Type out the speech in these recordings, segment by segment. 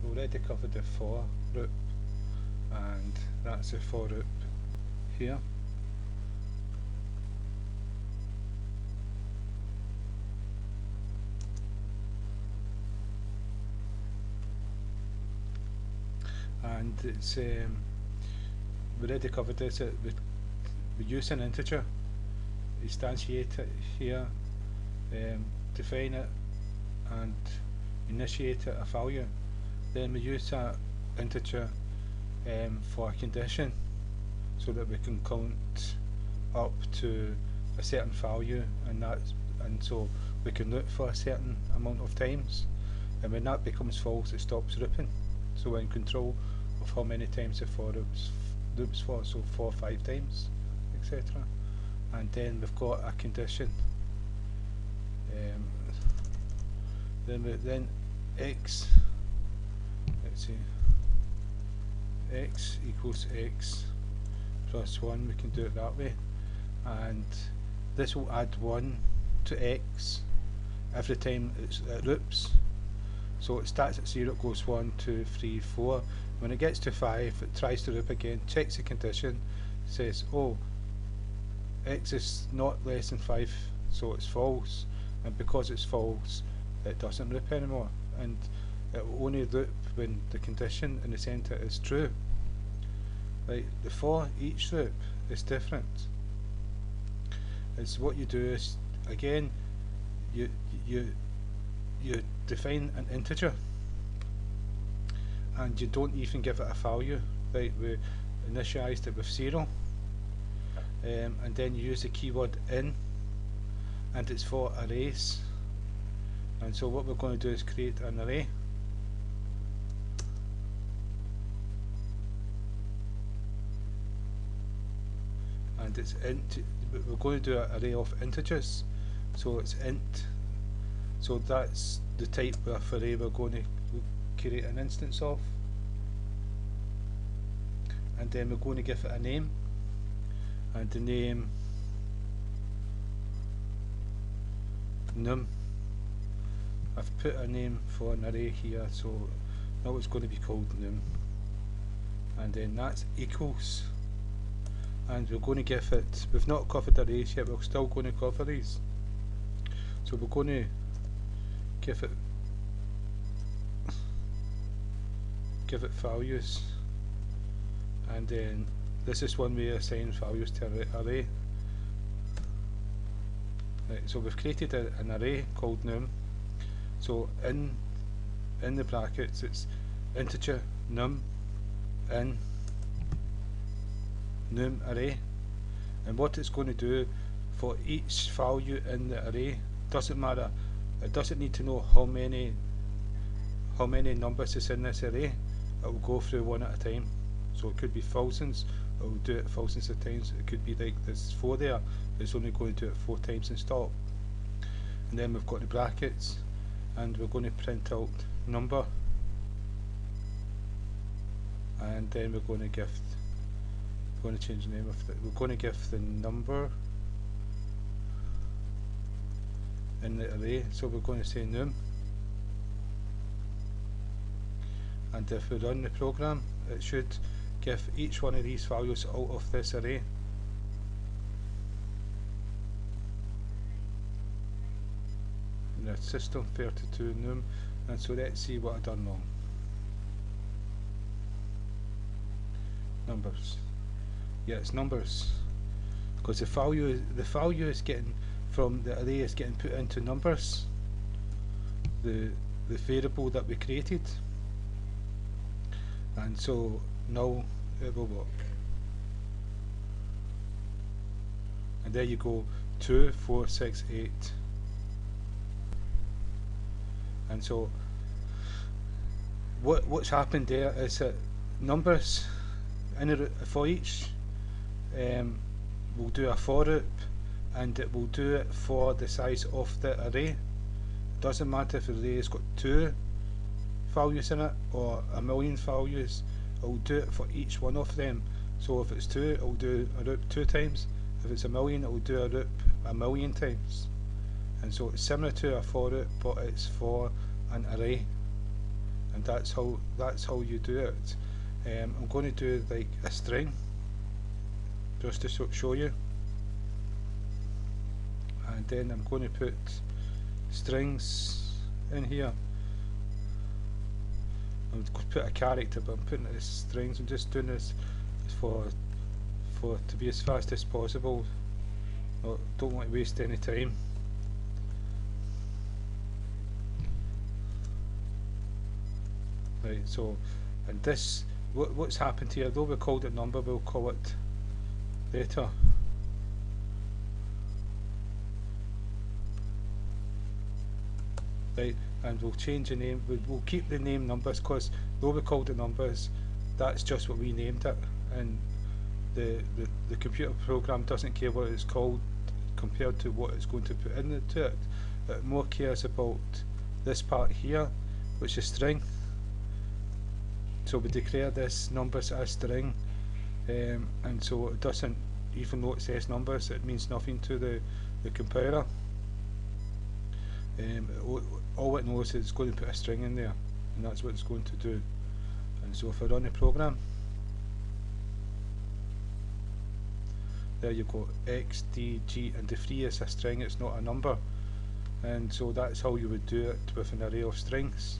we've already covered the for loop, and that's the for loop here. And it's we already covered this. We use an integer, instantiate it here, define it, and initiate it a value. Then we use that integer for a condition, so that we can count up to a certain value, and so we can loop for a certain amount of times, and when that becomes false, it stops looping. So we're in control of how many times the for loops for, so 4 or 5 times, etc. And then we've got a condition. Then x, let's see, x equals x plus 1, we can do it that way, and this will add 1 to x every time it loops. So it starts at 0, it goes 1, 2, 3, 4. When it gets to 5, it tries to loop again, checks the condition, says, oh, x is not less than 5, so it's false, and because it's false, it doesn't loop anymore, and it will only loop when the condition in the centre is true. Right, the for each loop is different. It's what you do is, again, you define an integer, and you don't even give it a value. Right, we initialized it with 0, and then you use the keyword in, and it's for arrays. And so what we're going to do is create an array, and it's int. We're going to do an array of integers, so it's int. So that's the type of array we're going to create an instance of, and then we're going to give it a name, and the name num. I've put a name for an array here, so now it's going to be called num, and then that's equals, and we're going to give it, we've not covered arrays yet, we're still going to cover these, so we're going to give it values, and then this is one way of assigning values to an array. Right, so we've created an array called num. So in the brackets it's integer num in num array, and what it's going to do for each value in the array, doesn't matter, it doesn't need to know how many numbers is in this array, it will go through one at a time. So it could be thousands, it will do it thousands of times. It could be like there's 4 there, it's only going to do it 4 times and stop. And then we've got the brackets, and we're going to print out number, and then we're going to change the name of it. We're going to give the number in the array, so we're going to say num, and if we run the program, it should give each one of these values out of this array. And the system 32 num, and so let's see what I've done wrong. Numbers. Yeah, it's numbers, because the value is getting from the array is getting put into numbers, the variable that we created, and so now it will work. And there you go, 2, 4, 6, 8. And so what's happened there is that numbers in for each will do a for loop, and it will do it for the size of the array. It doesn't matter if the array has got 2 values in it or 1,000,000 values, it will do it for each one of them. So if it's 2, it will do a loop 2 times. If it's 1,000,000, it will do a loop 1,000,000 times. And so it's similar to a for loop, but it's for an array. and that's how you do it. I'm going to do like a string just to show you, and then I'm going to put strings in here. I'm going to put a character, but I'm putting it as strings. I'm just doing this for to be as fast as possible. Don't want to waste any time. Right, so, and this, what's happened here, though we called it number, we'll call it data. Right, and we'll change the name, we'll keep the name numbers, because though we called it numbers, that's just what we named it, and the computer program doesn't care what it's called compared to what it's going to put into it. It more cares about this part here, which is string. So we declare this numbers as string, and so it doesn't, even though it says numbers, it means nothing to the compiler. All it knows is it's going to put a string in there, and that's what it's going to do. And so if I run the program, there you go, X, D, G, and the 3 is a string, it's not a number. And so that's how you would do it with an array of strings.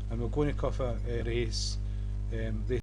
And we're going to cover arrays